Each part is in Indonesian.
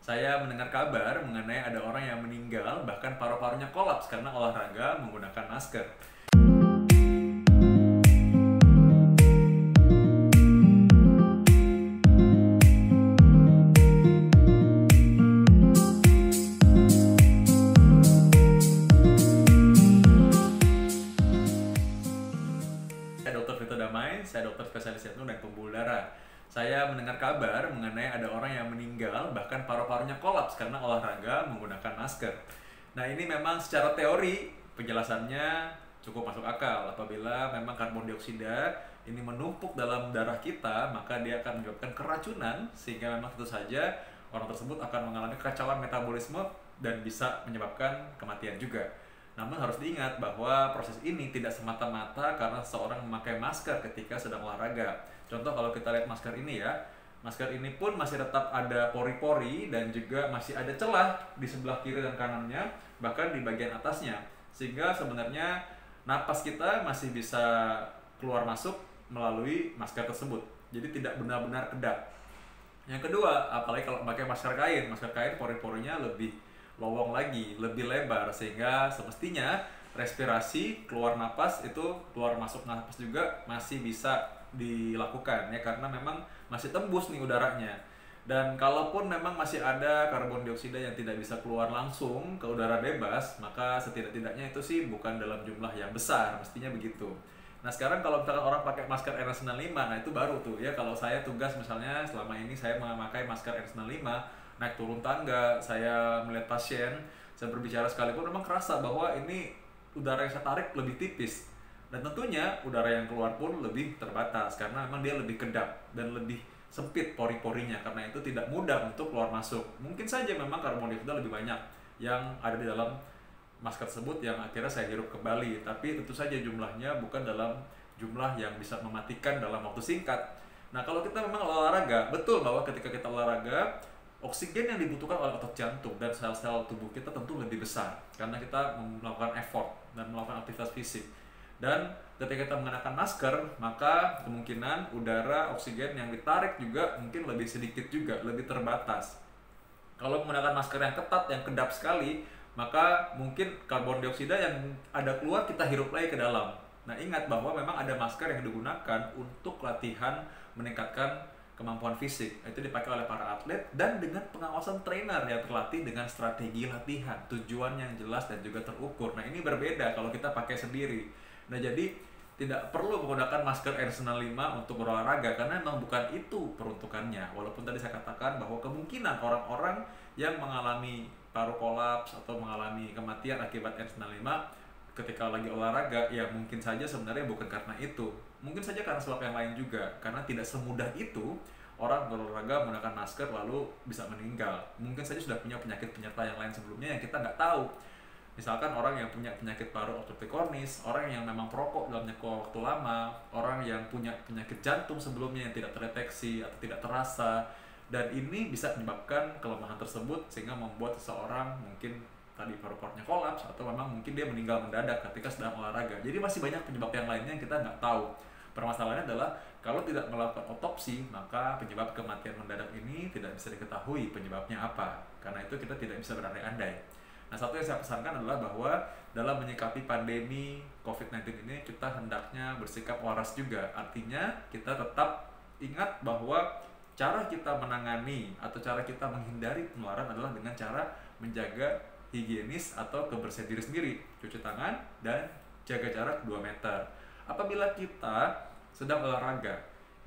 Saya mendengar kabar mengenai ada orang yang meninggal, bahkan paru-parunya kolaps karena olahraga menggunakan masker. Saya Dr. Vito Damai, saya dokter spesialis jantung dan pembuluh darah. Saya mendengar kabar mengenai ada orang yang meninggal, bahkan paru-parunya kolaps karena olahraga menggunakan masker. Nah, ini memang secara teori penjelasannya cukup masuk akal. Apabila memang karbon dioksida ini menumpuk dalam darah kita, maka dia akan menyebabkan keracunan, sehingga memang tentu saja orang tersebut akan mengalami kekacauan metabolisme dan bisa menyebabkan kematian juga. Namun harus diingat bahwa proses ini tidak semata-mata karena seseorang memakai masker ketika sedang olahraga. Contoh kalau kita lihat masker ini ya, masker ini pun masih tetap ada pori-pori dan juga masih ada celah di sebelah kiri dan kanannya, bahkan di bagian atasnya. Sehingga sebenarnya napas kita masih bisa keluar masuk melalui masker tersebut. Jadi tidak benar-benar kedap. Yang kedua, apalagi kalau pakai masker kain pori-porinya lebih lowong lagi, lebih lebar, sehingga semestinya respirasi, keluar napas itu keluar masuk napas juga masih bisa dilakukan ya, karena memang masih tembus nih udaranya. Dan kalaupun memang masih ada karbon dioksida yang tidak bisa keluar langsung ke udara bebas, maka setidak-tidaknya itu sih bukan dalam jumlah yang besar, mestinya begitu. Nah, sekarang kalau misalkan orang pakai masker N95, nah itu baru tuh ya. Kalau saya tugas misalnya selama ini saya memakai masker N95, naik turun tangga, saya melihat pasien, saya berbicara sekalipun memang kerasa bahwa ini udara yang saya tarik lebih tipis. Dan tentunya udara yang keluar pun lebih terbatas karena memang dia lebih kedap dan lebih sempit pori-porinya, karena itu tidak mudah untuk keluar masuk. Mungkin saja memang karbon dioksida lebih banyak yang ada di dalam masker tersebut yang akhirnya saya hirup kembali, tapi tentu saja jumlahnya bukan dalam jumlah yang bisa mematikan dalam waktu singkat. Nah, kalau kita memang olahraga, betul bahwa ketika kita olahraga, oksigen yang dibutuhkan oleh otot jantung dan sel-sel tubuh kita tentu lebih besar karena kita melakukan effort dan melakukan aktivitas fisik. Dan ketika kita mengenakan masker, maka kemungkinan udara oksigen yang ditarik juga mungkin lebih sedikit juga, lebih terbatas. Kalau menggunakan masker yang ketat, yang kedap sekali, maka mungkin karbon dioksida yang ada keluar kita hirup lagi ke dalam. Nah, ingat bahwa memang ada masker yang digunakan untuk latihan meningkatkan kemampuan fisik. Itu dipakai oleh para atlet dan dengan pengawasan trainer yang terlatih dengan strategi latihan, tujuan yang jelas dan juga terukur. Nah, ini berbeda kalau kita pakai sendiri. Nah, jadi tidak perlu menggunakan masker N95 untuk berolahraga karena memang bukan itu peruntukannya. Walaupun tadi saya katakan bahwa kemungkinan orang-orang yang mengalami paru kolaps atau mengalami kematian akibat N95 ketika lagi olahraga, ya mungkin saja sebenarnya bukan karena itu. Mungkin saja karena sebab yang lain juga, karena tidak semudah itu orang berolahraga menggunakan masker lalu bisa meninggal. Mungkin saja sudah punya penyakit penyerta yang lain sebelumnya yang kita nggak tahu. Misalkan orang yang punya penyakit paru obstruktif kronis, orang yang memang perokok dalam jangka waktu lama, orang yang punya penyakit jantung sebelumnya yang tidak terdeteksi atau tidak terasa, dan ini bisa menyebabkan kelemahan tersebut sehingga membuat seseorang mungkin tadi paru-parunya kolaps atau memang mungkin dia meninggal mendadak ketika sedang olahraga. Jadi masih banyak penyebab yang lainnya yang kita nggak tahu. Permasalahannya adalah kalau tidak melakukan otopsi, maka penyebab kematian mendadak ini tidak bisa diketahui penyebabnya apa. Karena itu kita tidak bisa berandai-andai. Nah, satu yang saya pesankan adalah bahwa dalam menyikapi pandemi COVID-19 ini kita hendaknya bersikap waras juga. Artinya kita tetap ingat bahwa cara kita menangani atau cara kita menghindari penularan adalah dengan cara menjaga higienis atau kebersihan diri sendiri, cuci tangan dan jaga jarak 2 meter. Apabila kita sedang olahraga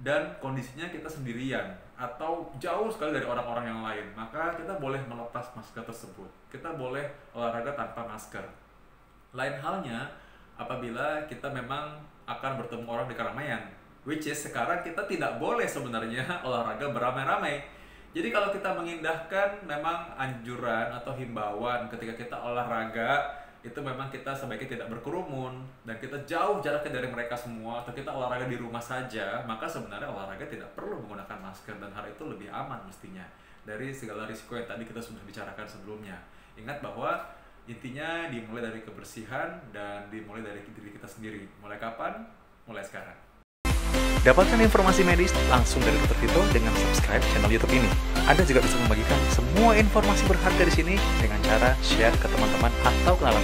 dan kondisinya kita sendirian atau jauh sekali dari orang-orang yang lain, maka kita boleh melepas masker tersebut. Kita boleh olahraga tanpa masker. Lain halnya apabila kita memang akan bertemu orang di keramaian, which is sekarang kita tidak boleh sebenarnya olahraga beramai-ramai. Jadi kalau kita mengindahkan memang anjuran atau himbauan ketika kita olahraga, itu memang kita sebaiknya tidak berkerumun dan kita jauh jaraknya dari mereka semua, atau kita olahraga di rumah saja, maka sebenarnya olahraga tidak perlu menggunakan masker dan hal itu lebih aman mestinya dari segala risiko yang tadi kita sudah bicarakan sebelumnya. Ingat bahwa intinya dimulai dari kebersihan dan dimulai dari diri kita sendiri. Mulai kapan? Mulai sekarang. Dapatkan informasi medis langsung dari Dr. Vito dengan subscribe channel YouTube ini. Anda juga bisa membagikan semua informasi berharga di sini dengan cara share ke teman-teman atau kenalan